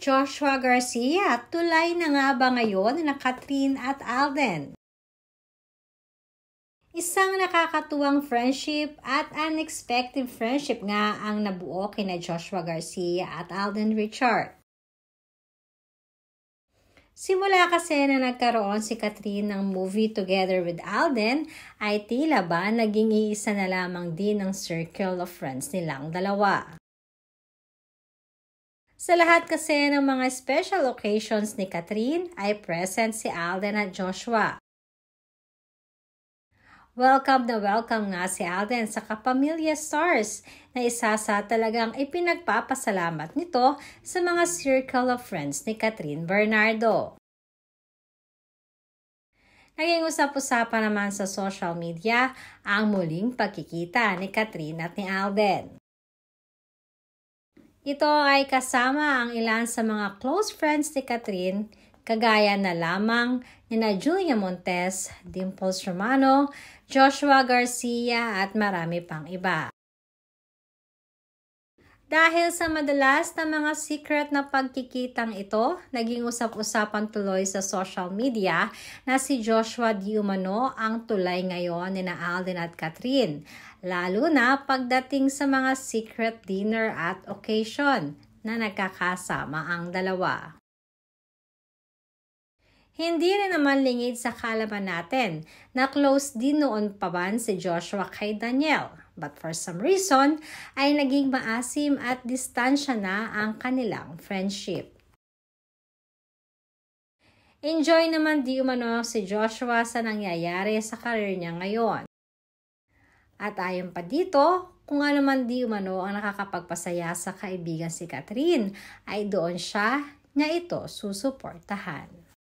Joshua Garcia, tulay na nga ba ngayon na Kathryn at Alden? Isang nakakatuwang friendship at unexpected friendship nga ang nabuo kina Joshua Garcia at Alden Richard. Simula kasi na nagkaroon si Kathryn ng movie together with Alden, ay tila ba naging iisa na lamang din ang circle of friends nilang dalawa. Sa lahat kasi ng mga special occasions ni Kathryn ay present si Alden at Joshua. Welcome na welcome nga si Alden sa Kapamilya Stars na isa sa talagang ipinagpapasalamat nito sa mga circle of friends ni Kathryn Bernardo. Naging usap-usapan naman sa social media ang muling pagkikita ni Kathryn at ni Alden. Ito ay kasama ang ilan sa mga close friends ni Kathryn, kagaya na lamang nina Julia Montes, Dimples Romano, Joshua Garcia at marami pang iba. Dahil sa madalas na mga secret na pagkikitang ito, naging usap-usapan tuloy sa social media na si Joshua di umano ang tulay ngayon nina Alden at Kathryn, lalo na pagdating sa mga secret dinner at occasion na nagkakasama ang dalawa. Hindi rin naman lingid sa kaalaman natin na close din noon pa man si Joshua kay Danielle. But for some reason, ay naging maasim at distansya na ang kanilang friendship. Enjoy naman di umano si Joshua sa nangyayari sa career niya ngayon. At ayon pa dito, kung ano man di umano ang nakakapagpasaya sa kaibigan si Kathryn, ay doon siya niya ito susuportahan.